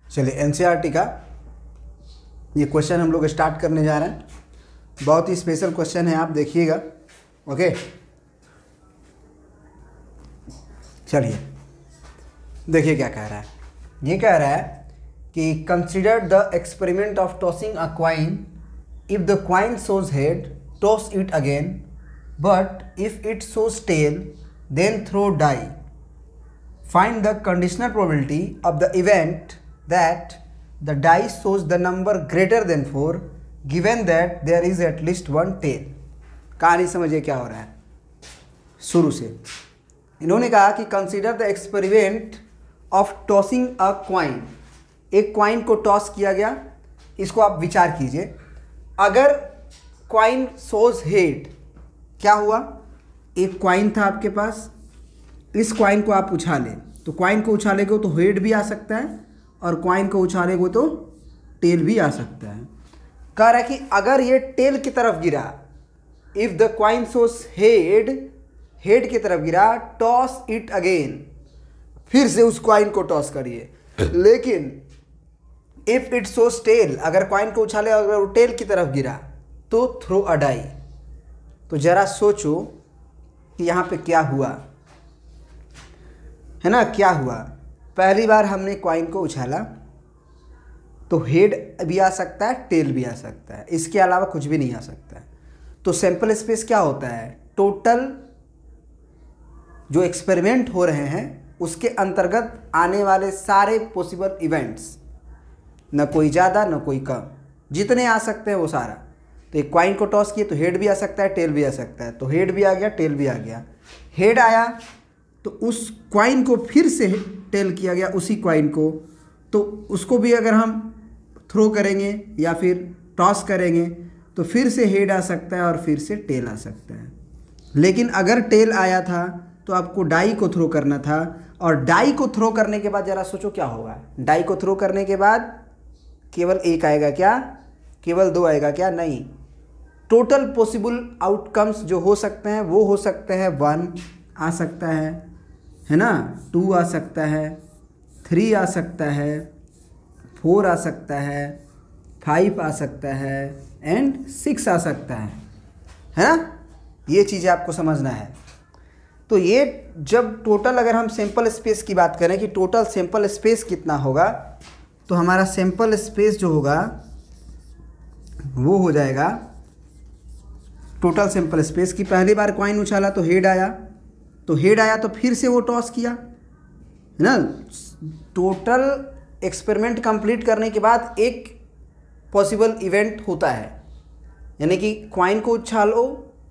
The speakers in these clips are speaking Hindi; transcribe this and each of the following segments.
चलिए एनसीईआरटी का ये क्वेश्चन हम लोग स्टार्ट करने जा रहे हैं। बहुत ही स्पेशल क्वेश्चन है, आप देखिएगा। ओके, चलिए देखिए क्या कह रहा है। ये कह रहा है कि consider the experiment of tossing a coin. If the coin shows head, toss it again, but if it shows tail, then throw die. Find the conditional probability of the event that the dice shows the number greater than 4 given that there is at least one tail। कहानी समझिए क्या हो रहा है। शुरू से इन्होंने कहा कि consider the experiment of tossing a coin. एक क्वाइन को टॉस किया गया, इसको आप विचार कीजिए। अगर क्वाइन शोज हेड, क्या हुआ? एक क्वाइन था आपके पास, इस क्वाइन को आप उछालें तो क्वाइन को उछालेंगे तो हेड भी आ सकता है और क्वाइन को उछालेंगे तो टेल भी आ सकता है। कह रहा है कि अगर ये टेल की तरफ गिरा, if the coin shows head, head की तरफ गिरा, टॉस इट अगेन, फिर से उस क्वाइन को टॉस करिए। लेकिन इफ इट शोज टेल, अगर क्वाइन को उछाले अगर वो टेल की तरफ गिरा तो थ्रो अ डाई। तो जरा सोचो कि यहाँ पे क्या हुआ है ना, क्या हुआ। पहली बार हमने क्वाइन को उछाला तो हेड भी आ सकता है, टेल भी आ सकता है, इसके अलावा कुछ भी नहीं आ सकता है। तो सैंपल स्पेस क्या होता है? टोटल जो एक्सपेरिमेंट हो रहे हैं उसके अंतर्गत आने वाले सारे पॉसिबल इवेंट्स, न कोई ज़्यादा न कोई कम, जितने आ सकते हैं वो सारा। तो एक क्वाइन को टॉस किए तो हेड भी आ सकता है, टेल भी आ सकता है। तो हेड भी आ गया, टेल भी आ गया। हेड आया तो उस क्वाइन को फिर से टेल किया गया, उसी क्वाइन को, तो उसको भी अगर हम थ्रो करेंगे या फिर टॉस करेंगे तो फिर से हेड आ सकता है और फिर से टेल आ सकता है। लेकिन अगर टेल आया था तो आपको डाई को थ्रो करना था, और डाई को थ्रो करने के बाद जरा सोचो क्या होगा। डाई को थ्रो करने के बाद केवल एक आएगा क्या? केवल दो आएगा क्या? नहीं। टोटल पॉसिबल आउटकम्स जो हो सकते हैं वो हो सकते हैं 1 आ सकता है ना, 2 आ सकता है, 3 आ सकता है, 4 आ सकता है, 5 आ सकता है एंड 6 आ सकता है ना। ये चीज़ें आपको समझना है। तो ये जब टोटल अगर हम सैंपल स्पेस की बात करें कि टोटल सैंपल स्पेस कितना होगा, तो हमारा सैंपल स्पेस जो होगा वो हो जाएगा टोटल सैंपल स्पेस की। पहली बार क्वाइन उछाला तो हेड आया, तो हेड आया तो फिर से वो टॉस किया है ना। टोटल एक्सपेरिमेंट कंप्लीट करने के बाद एक पॉसिबल इवेंट होता है, यानी कि क्वाइन को उछालो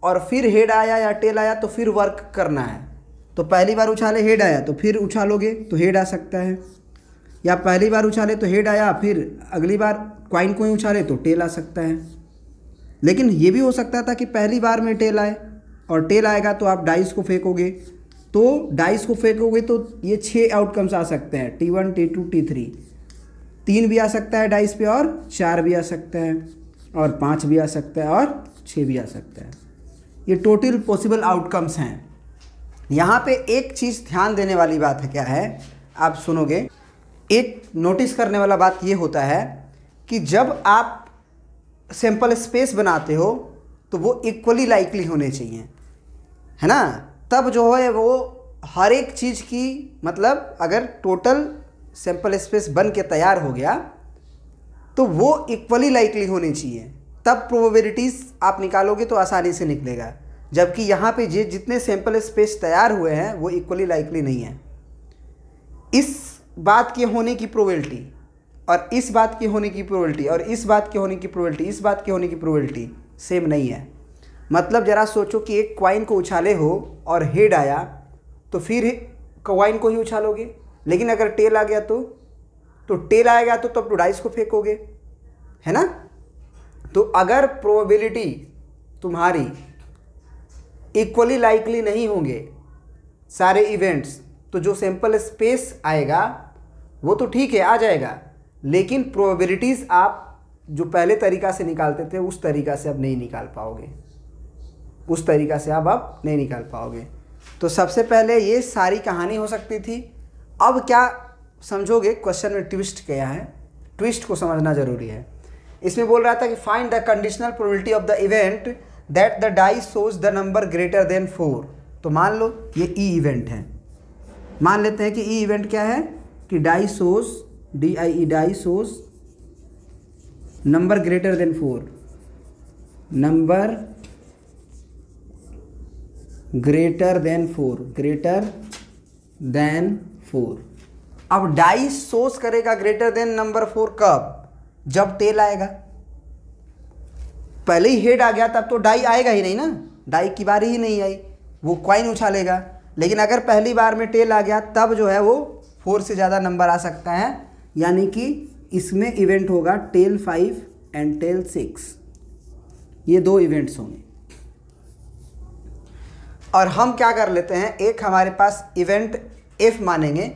और फिर हेड आया या टेल आया तो फिर वर्क करना है। तो पहली बार उछाले हेड आया तो फिर उछालोगे तो हेड आ सकता है, या पहली बार उछाले तो हेड आया फिर अगली बार क्वाइन को ही उछाले तो टेल आ सकता है। लेकिन ये भी हो सकता था कि पहली बार में टेल आए और टेल आएगा तो आप डाइस को फेंकोगे, तो डाइस को फेंकोगे तो ये 6 आउटकम्स आ सकते हैं, T1 T2 T3। 3 भी आ सकता है डाइस पे और 4 भी आ सकता है और 5 भी आ सकता है और 6 भी आ सकता है। ये टोटल पॉसिबल आउटकम्स हैं। यहाँ पे एक चीज़ ध्यान देने वाली बात है, क्या है आप सुनोगे। एक नोटिस करने वाला बात ये होता है कि जब आप सैंपल स्पेस बनाते हो तो वो इक्वली लाइकली होने चाहिए, है ना। तब जो है वो हर एक चीज़ की, मतलब अगर टोटल सैंपल स्पेस बन के तैयार हो गया तो वो इक्वली लाइकली होनी चाहिए, तब प्रोबेबिलिटीज़ आप निकालोगे तो आसानी से निकलेगा। जबकि यहाँ पे जितने सैंपल स्पेस तैयार हुए हैं वो इक्वली लाइकली नहीं है। इस बात के होने की प्रोबेबिलिटी और इस बात के होने की प्रोबेबिलिटी और इस बात के होने की प्रोबेबिलिटी, इस बात के होने की प्रोबेबिलिटी सेम नहीं है। मतलब ज़रा सोचो कि एक क्वाइन को उछाले हो और हेड आया तो फिर क्वाइन को ही उछालोगे, लेकिन अगर टेल आ गया तो टेल आएगा तो तब डाइस को फेंकोगे, है ना। तो अगर प्रोबेबिलिटी तुम्हारी इक्वली लाइकली नहीं होंगे सारे इवेंट्स, तो जो सैंपल स्पेस आएगा वो तो ठीक है आ जाएगा, लेकिन प्रोबेबिलिटीज़ आप जो पहले तरीका से निकालते थे उस तरीका से अब नहीं निकाल पाओगे, उस तरीका से अब नहीं निकाल पाओगे। तो सबसे पहले ये सारी कहानी हो सकती थी। अब क्या समझोगे क्वेश्चन में ट्विस्ट क्या है, ट्विस्ट को समझना जरूरी है। इसमें बोल रहा था कि find the conditional probability of the event that the die shows the number greater than 4। तो मान लो ये ई इवेंट है, मान लेते हैं कि ई इवेंट क्या है कि die shows, DIE die shows number greater than 4, number greater than 4। अब डाई शोज करेगा ग्रेटर देन नंबर 4 कब? जब टेल आएगा। पहले ही हेड आ गया तब तो डाई आएगा ही नहीं ना, डाई की बारी ही नहीं आई, वो कॉइन उछालेगा। लेकिन अगर पहली बार में टेल आ गया तब जो है वो 4 से ज़्यादा नंबर आ सकता है, यानी कि इसमें इवेंट होगा टेल 5 एंड टेल 6, ये 2 इवेंट्स होंगे। और हम क्या कर लेते हैं, एक हमारे पास इवेंट F मानेंगे,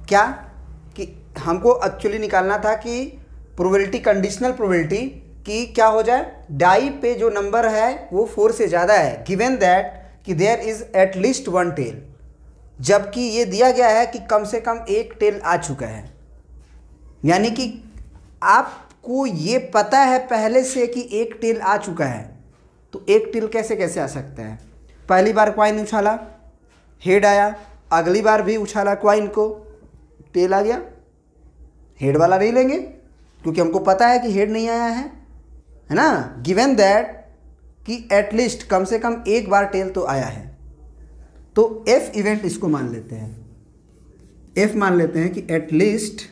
क्या कि हमको एक्चुअली निकालना था कि प्रोबेबिलिटी, कंडीशनल प्रोबेबिलिटी कि क्या हो जाए, डाई पे जो नंबर है वो 4 से ज़्यादा है, गिवन दैट कि there is at least 1 tail, जबकि ये दिया गया है कि कम से कम 1 टेल आ चुका है। यानी कि आपको ये पता है पहले से कि 1 टेल आ चुका है, तो 1 टेल कैसे कैसे आ सकता है? पहली बार कॉइन उछाला, हेड आया, अगली बार भी उछाला कॉइन को, टेल आ गया। हेड वाला नहीं लेंगे क्योंकि हमको पता है कि हेड नहीं आया है ना, गिवन दैट कि एटलीस्ट कम से कम 1 बार टेल तो आया है। तो F इवेंट इसको मान लेते हैं, F मान लेते हैं कि एटलीस्ट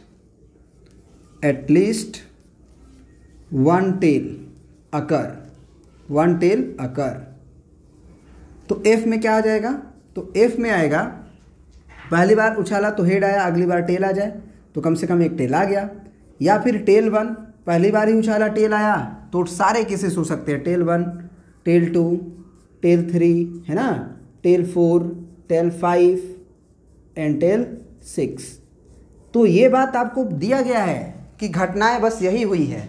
1 टेल अकर। तो F में क्या आ जाएगा, तो F में आएगा पहली बार उछाला तो हेड आया, अगली बार टेल आ जाए तो कम से कम 1 टेल आ गया। या फिर टेल 1, पहली बार ही उछाला टेल आया तो सारे केसेस हो सकते हैं, टेल 1, टेल 2, टेल 3, है ना, टेल 4, टेल 5 एंड टेल 6। तो ये बात आपको दिया गया है कि घटनाएं बस यही हुई है,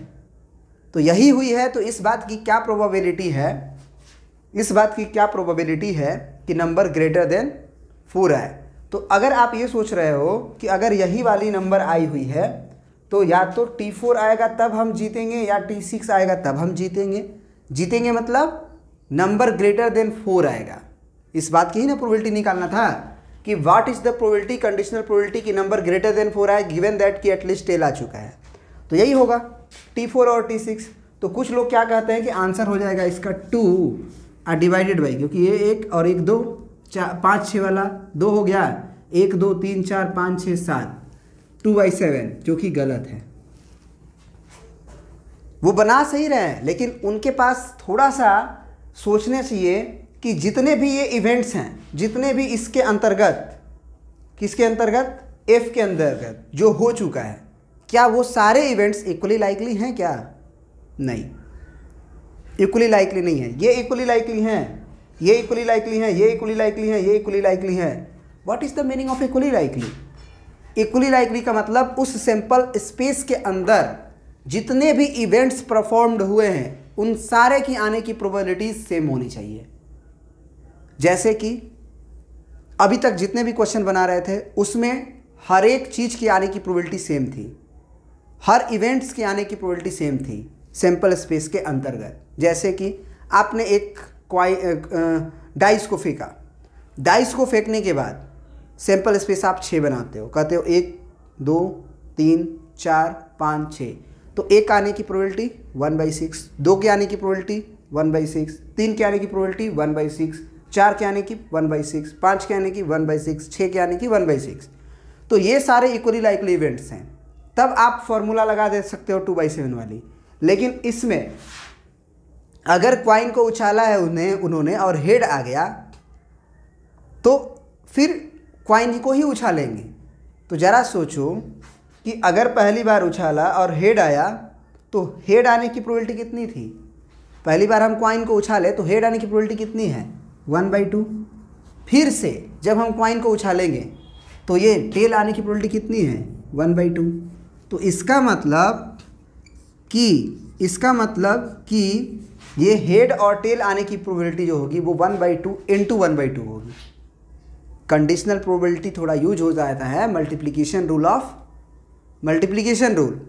तो यही हुई है, तो इस बात की क्या प्रोबेबिलिटी है, इस बात की क्या प्रोबेबिलिटी है कि नंबर ग्रेटर देन 4 आए। तो अगर आप ये सोच रहे हो कि अगर यही वाली नंबर आई हुई है तो या तो T4 आएगा तब हम जीतेंगे या T6 आएगा तब हम जीतेंगे मतलब नंबर ग्रेटर देन 4 आएगा। इस बात की ही ना प्रोबेबिलिटी निकालना था कि what is the probability, conditional probability कि नंबर ग्रेटर देन 4 आए, गिवन दैट कि एटलीस्ट टेल आ चुका है। तो यही होगा T4 और T6। तो कुछ लोग क्या कहते हैं कि आंसर हो जाएगा इसका 2 डिवाइडेड बाई, क्योंकि ये 1 और 1 2, 5 6 वाला 2 हो गया, 1 2 3 4 5 6 7, 2/7, जो कि गलत है। वो बना सही रहे हैं लेकिन उनके पास थोड़ा सा सोचने चाहिए कि जितने भी ये इवेंट्स हैं, जितने भी इसके अंतर्गत, किसके अंतर्गत, F के अंतर्गत जो हो चुका है, क्या वो सारे इवेंट्स इक्वली लाइकली हैं? क्या नहीं, इक्वली लाइकली नहीं है। ये इक्वली लाइकली हैं, ये इक्वली लाइकली हैं, ये इक्वली लाइकली हैं, ये इक्वली लाइकली हैं। What is the meaning of equally likely? Equally likely का मतलब उस सैंपल स्पेस के अंदर जितने भी इवेंट्स परफॉर्म्ड हुए हैं उन सारे की आने की प्रोबेबिलिटी सेम होनी चाहिए। जैसे कि अभी तक जितने भी क्वेश्चन बना रहे थे उसमें हर एक चीज़ की आने की प्रोबेबिलिटी सेम थी, हर इवेंट्स की आने की प्रोबेबिलिटी सेम थी सैंपल स्पेस के अंतर्गत। जैसे कि आपने एक डाइस को फेंका, डाइस को फेंकने के बाद सैंपल स्पेस आप 6 बनाते हो, कहते हो 1 2 3 4 5 6, तो 1 आने की प्रोबेबिलिटी 1/6, 2 के आने की प्रोबेबिलिटी 1/6, 3 के आने की प्रोबेबिलिटी 1/6, 4 के आने की 1/6, 5 के आने की 1/6, 6 के आने की 1/6। तो ये सारे इक्वली लाइकली इवेंट्स हैं। तब आप फॉर्मूला लगा दे सकते हो 2/7 वाली। लेकिन इसमें अगर कॉइन को उछाला है उन्होंने और हेड आ गया तो फिर कॉइन को ही उछालेंगे। तो ज़रा सोचो कि अगर पहली बार उछाला और हेड आया तो हेड आने की प्रोबेबिलिटी कितनी थी? पहली बार हम कॉइन को उछाले तो हेड आने की प्रोबेबिलिटी कितनी है? 1/2। फिर से जब हम कॉइन को उछालेंगे तो ये टेल आने की प्रोबेबिलिटी कितनी है? 1/2। तो इसका मतलब कि ये हेड और टेल आने की प्रोबेबिलिटी जो होगी वो 1/2 इंटू 1/2 होगी। कंडीशनल प्रोबेबिलिटी थोड़ा यूज हो जाता है multiplication rule of multiplication rule.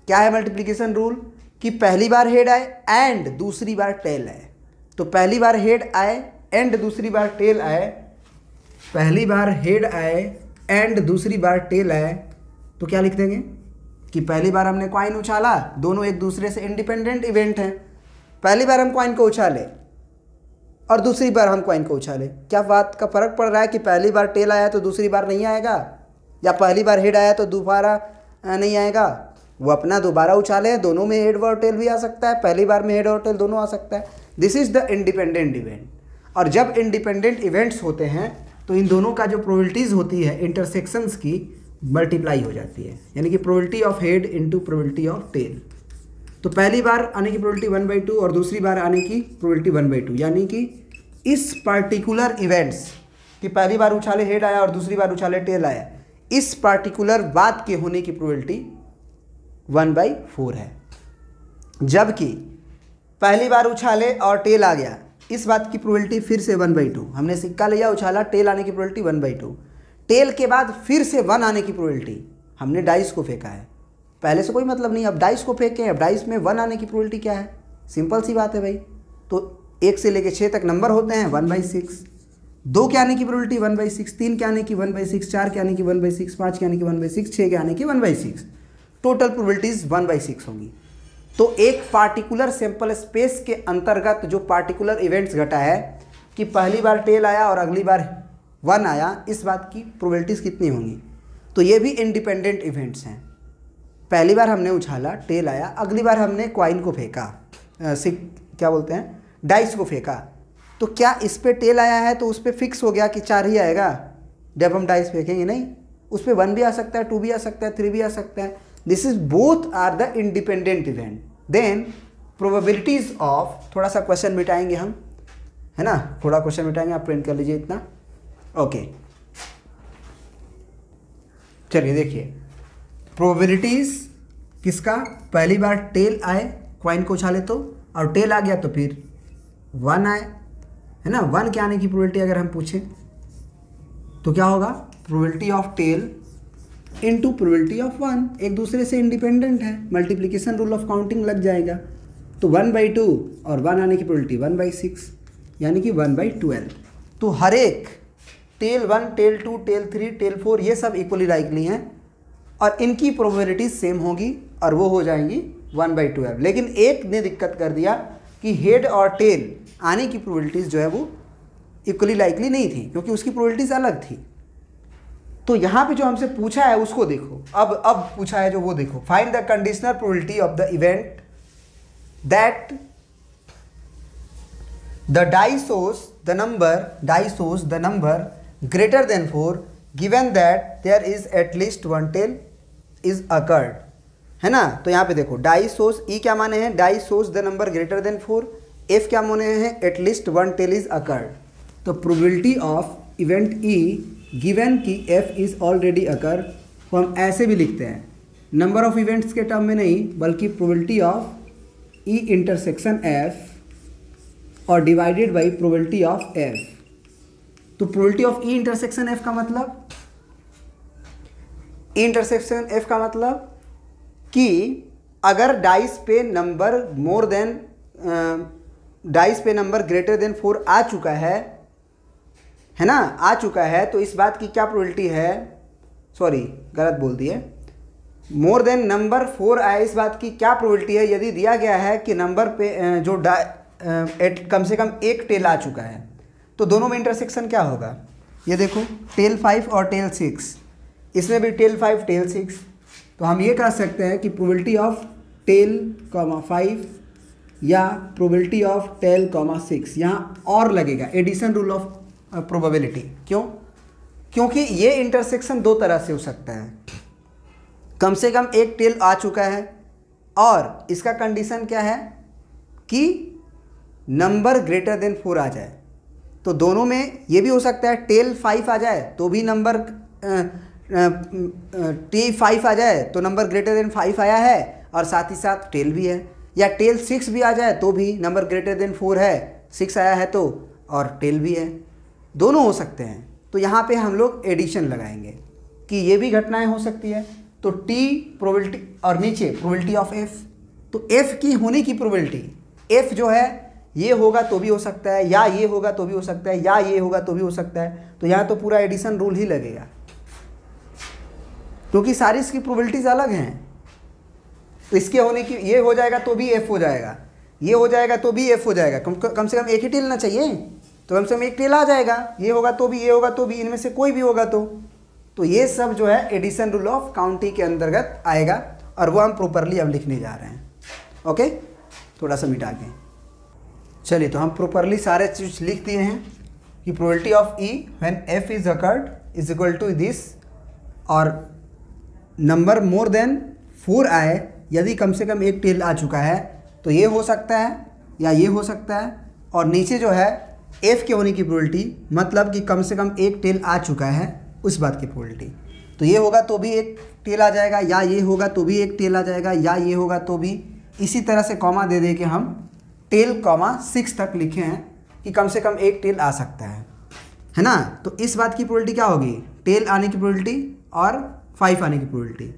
क्या है मल्टीप्लिकेशन रूल? कि पहली बार हेड आए एंड दूसरी बार टेल आए। तो पहली बार हेड आए एंड दूसरी बार टेल आए, पहली बार हेड आए एंड दूसरी बार टेल आए, तो क्या लिख देंगे कि पहली बार हमने कॉइन उछाला, दोनों एक दूसरे से इंडिपेंडेंट इवेंट हैं। पहली बार हम कॉइन को उछाले और दूसरी बार हम कॉइन को उछाले, क्या बात का फ़र्क पड़ रहा है कि पहली बार टेल आया तो दूसरी बार नहीं आएगा, या पहली बार हेड आया तो दोबारा नहीं आएगा? वो अपना दोबारा उछाले, दोनों में हेड और टेल भी आ सकता है, पहली बार में हेड और टेल दोनों आ सकता है। This is the independent event. और जब इंडिपेंडेंट इवेंट्स होते हैं तो इन दोनों का जो प्रोबेबिलिटीज़ होती है इंटरसेक्शंस की मल्टीप्लाई हो जाती है, यानी कि probability of head into probability of tail. तो पहली बार आने की प्रोबेबिलिटी 1/2 और दूसरी बार आने की प्रोबेबिलिटी 1/2, यानी कि इस पार्टिकुलर इवेंट्स कि पहली बार उछाले हेड आया और दूसरी बार उछाले टेल आया, इस पार्टिकुलर बात के होने की प्रोबेबिलिटी 1/4 है। जबकि पहली बार उछाले और टेल आ गया, इस बात की प्रोबेबिलिटी फिर से 1/2। हमने सिक्का लिया, उछाला, टेल आने की प्रोबेबिलिटी 1/2। टेल के बाद फिर से 1 आने की प्रोबेबिलिटी, हमने डाइस को फेंका है, पहले से कोई मतलब नहीं, अब डाइस को फेंके, अब डाइस में 1 आने की प्रोबेबिलिटी क्या है? सिंपल सी बात है भाई। तो 1 से लेके 6 तक नंबर होते हैं 1/6। 2 के आने की प्रोबेबिलिटी 1/6, 3 के आने की 1/6, 4 के आने की 1/6, 5 के आने की 1/6, 6 के आने की 1/6। टोटल प्रोबेबिलिटीज 1/6 होंगी। तो एक पार्टिकुलर सैंपल स्पेस के अंतर्गत जो पार्टिकुलर इवेंट्स घटा है कि पहली बार टेल आया और अगली बार 1 आया, इस बात की प्रोबेबिलिटीज़ कितनी होंगी? तो ये भी इंडिपेंडेंट इवेंट्स हैं। पहली बार हमने उछाला, टेल आया, अगली बार हमने कॉइन को फेंका, क्या बोलते हैं, डाइस को फेंका, तो क्या इस पे टेल आया है तो उस पर फिक्स हो गया कि 4 ही आएगा जब हम डाइस फेंकेंगे? नहीं, उस पर 1 भी आ सकता है, 2 भी आ सकता है, 3 भी आ सकता है। This is both are the independent event. Then probabilities of, थोड़ा सा क्वेश्चन मिटाएंगे हम, है ना, थोड़ा क्वेश्चन मिटाएंगे, आप प्रिंट कर लीजिए इतना। ओके, चलिए देखिए, प्रोबेबिलिटीज किसका? पहली बार टेल आए, कॉइन को उछाले तो, और टेल आ गया तो फिर 1 आए, है ना। 1 के आने की प्रोबेबिलिटी अगर हम पूछें तो क्या होगा? Probability of tail into probability of 1, एक दूसरे से इंडिपेंडेंट है, मल्टीप्लिकेशन रूल ऑफ काउंटिंग लग जाएगा। तो 1/2 और 1 आने की प्रोबेबिलिटी 1/6, यानी कि 1/12। तो हर एक टेल 1, टेल 2, टेल 3, टेल 4 ये सब इक्वली लाइकली हैं और इनकी प्रोबेबिलिटीज सेम होगी और वो हो जाएंगी 1/12। लेकिन एक ने दिक्कत कर दिया कि हेड और टेल आने की प्रोबेबिलिटीज़ जो है वो इक्वली लाइकली नहीं थी, क्योंकि उसकी प्रोबेबिलिटीज़ अलग थी। तो यहाँ पे जो हमसे पूछा है उसको देखो, अब पूछा है जो वो देखो, find the conditional probability of the event that the die shows the number greater than 4 given that there is at least 1 tail is occurred, है ना। तो यहाँ पे देखो, डाई सोज, ई क्या माने हैं? Die shows the number greater than 4, F क्या माने हैं? At least 1 tail is occurred. तो probability of event E given कि एफ इज ऑलरेडी अकर को हम ऐसे भी लिखते हैं, नंबर ऑफ इवेंट्स के टर्म में नहीं, बल्कि probability of E intersection F और divided by probability of F. तो probability of E intersection F का मतलब, ई इंटरसेक्शन एफ का मतलब कि अगर डाइस पे नंबर मोर देन डाइस पे नंबर ग्रेटर देन 4 आ चुका है ना, आ चुका है, तो इस बात की क्या प्रोबेबिलिटी है? सॉरी, गलत बोल दिए, मोर देन नंबर 4 आए, इस बात की क्या प्रोबेबिलिटी है? यदि दिया गया है कि नंबर पे जो कम से कम एक टेल आ चुका है, तो दोनों में इंटरसेक्शन क्या होगा? ये देखो, टेल 5 और टेल 6, इसमें भी टेल 5 टेल 6, तो हम ये कह सकते हैं कि प्रोबेबिलिटी ऑफ टेल 5 या प्रोबेबिलिटी ऑफ टेल 6, यहाँ और लगेगा एडिशन रूल ऑफ प्रोबेबिलिटी। क्यों? क्योंकि ये इंटरसेक्शन 2 तरह से हो सकता है, कम से कम एक टेल आ चुका है और इसका कंडीशन क्या है कि नंबर ग्रेटर देन 4 आ जाए। तो दोनों में ये भी हो सकता है टेल 5 आ जाए तो भी नंबर T5 आ जाए तो नंबर ग्रेटर देन 5 आया है और साथ ही साथ टेल भी है, या टेल 6 भी आ जाए तो भी नंबर ग्रेटर देन 4 है, 6 आया है तो, और टेल भी है, दोनों हो सकते हैं। तो यहाँ पे हम लोग एडिशन लगाएंगे कि ये भी घटनाएं हो सकती है तो टी प्रोबेबिलिटी और नीचे प्रोबेबिलिटी ऑफ एफ, तो एफ की होने की प्रोबेबिलिटी, एफ जो है ये होगा तो भी हो सकता है, या ये होगा तो भी हो सकता है, या ये होगा तो भी हो सकता है, तो यहाँ तो पूरा एडिशन रूल ही लगेगा, क्योंकि सारी इसकी प्रोबेबिलिटीज अलग हैं। तो इसके होने की ये हो जाएगा तो भी एफ हो जाएगा, ये हो जाएगा तो भी एफ हो जाएगा, कम से कम एक ही टेल ना चाहिए, तो कम से कम एक टेल आ जाएगा, ये होगा तो भी, ये होगा तो भी, इनमें से कोई भी होगा तो ये सब जो है एडिशन रूल ऑफ काउंटिंग के अंतर्गत आएगा, और वो हम प्रॉपरली अब लिखने जा रहे हैं। ओके, थोड़ा सा मिटा के चलिए, तो हम प्रॉपरली सारे चीज़ लिख दिए हैं कि probability of E when F is occurred is equal to this, और नंबर मोर देन 4 आए, यदि कम से कम एक टेल आ चुका है तो ये हो सकता है या ये हो सकता है, और नीचे जो है एफ के होने की प्रोबेबिलिटी, मतलब कि कम से कम एक टेल आ चुका है उस बात की प्रोबेबिलिटी, तो ये होगा तो भी एक टेल आ जाएगा, या ये होगा तो भी एक टेल आ जाएगा, या ये होगा तो भी, इसी तरह से कॉमा दे दे के हम टेल कॉमा 6 तक लिखे हैं कि कम से कम एक टेल आ सकता है ना। तो इस बात की प्रोबेबिलिटी क्या होगी, टेल आने की प्रोबेबिलिटी और 5 आने की प्रोबेबिलिटी।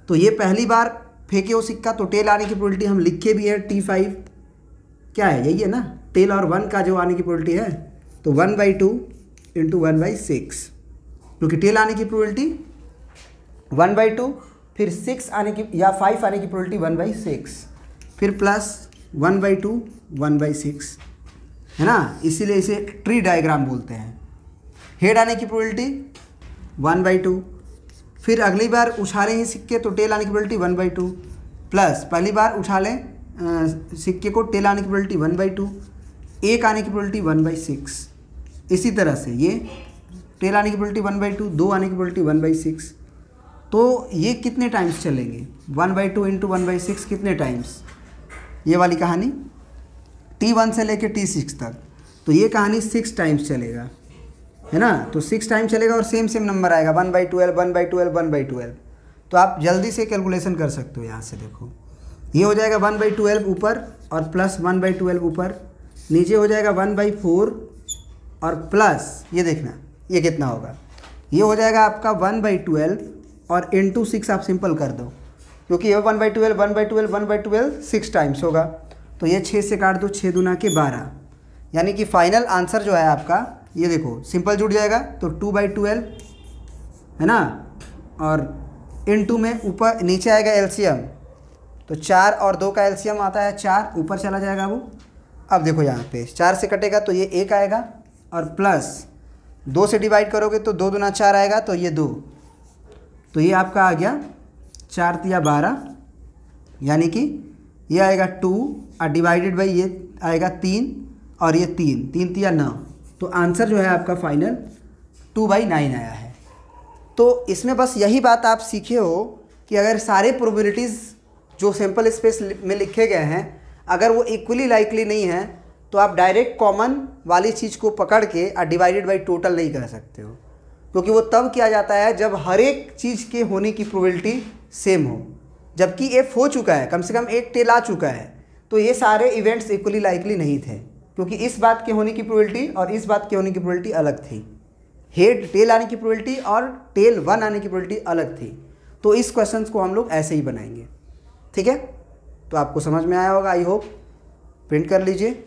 तो ये पहली बार फेंके हो सिक्का, तो टेल आने की प्रोबेबिलिटी हम लिखे भी है T5, क्या है, यही है ना, टेल और 1 का जो आने की प्रोबेबिलिटी है, तो 1/2 इंटू 1/6, क्योंकि टेल आने की प्रोबेबिलिटी 1/2, फिर 6 आने की या 5 आने की प्रोबेबिलिटी 1/6, फिर प्लस 1/2 1/6, है ना, इसीलिए इसे ट्री डायग्राम बोलते हैं। हेड आने की प्रोबेबिलिटी 1/2, फिर अगली बार उछालें ही सिक्के तो टेल आने की प्रोबेबिलिटी 1/2, प्लस पहली बार उछालें सिक्के को, टेल आने की प्रोबेबिलिटी 1/2, एक आने की प्रोबेबिलिटी 1/6, इसी तरह से ये टेल आने की प्रोबेबिलिटी 1/2, 2 आने की प्रोबेबिलिटी 1/6, तो ये कितने टाइम्स चलेंगे, 1/2 इंटू 1/6 कितने टाइम्स, ये वाली कहानी T1 से लेके T6 तक, तो ये कहानी 6 टाइम्स चलेगा, है ना, तो 6 टाइम चलेगा और सेम नंबर आएगा 1/12 1/12 1/12। तो आप जल्दी से कैलकुलेशन कर सकते हो, यहाँ से देखो ये हो जाएगा 1/12 ऊपर और प्लस 1/12 ऊपर, नीचे हो जाएगा 1/4 और प्लस ये देखना ये कितना होगा, ये हो जाएगा आपका 1/12 और इंटू 6 आप सिंपल कर दो, क्योंकि ये 1/12 1/12 1/12 6 टाइम्स होगा, तो ये 6 से काट दो, 6 दूना के 12, यानी कि फाइनल आंसर जो है आपका ये देखो सिंपल जुड़ जाएगा, तो 2/12 है ना, और इनटू में ऊपर नीचे आएगा एलसीएम, तो 4 और 2 का एलसीएम आता है 4, ऊपर चला जाएगा वो। अब देखो यहाँ पे 4 से कटेगा तो ये 1 आएगा, और प्लस 2 से डिवाइड करोगे तो 2 दूना 4 आएगा, तो ये 2, तो ये आपका आ गया 4 तिया 12, यानी कि ये आएगा 2 और डिवाइडेड बाई ये आएगा 3 और ये 3 तिया 9, तो आंसर जो है आपका फाइनल 2/9 आया है। तो इसमें बस यही बात आप सीखे हो कि अगर सारे प्रोबेबिलिटीज़ जो सैम्पल स्पेस में लिखे गए हैं अगर वो इक्वली लाइकली नहीं है तो आप डायरेक्ट कॉमन वाली चीज़ को पकड़ के डिवाइडेड बाई टोटल नहीं कर सकते हो, क्योंकि वो तब किया जाता है जब हर एक चीज़ के होने की प्रोबेबिलिटी सेम हो। जबकि एफ हो चुका है, कम से कम एक टेल आ चुका है, तो ये सारे इवेंट्स इक्वली लाइकली नहीं थे, क्योंकि इस बात के होने की प्रोबेबिलिटी और इस बात के होने की प्रोबेबिलिटी अलग थी। हेड टेल आने की प्रोबेबिलिटी और टेल 1 आने की प्रोबेबिलिटी अलग थी। तो इस क्वेश्चंस को हम लोग ऐसे ही बनाएंगे, ठीक है। तो आपको समझ में आया होगा, आई होप। प्रिंट कर लीजिए।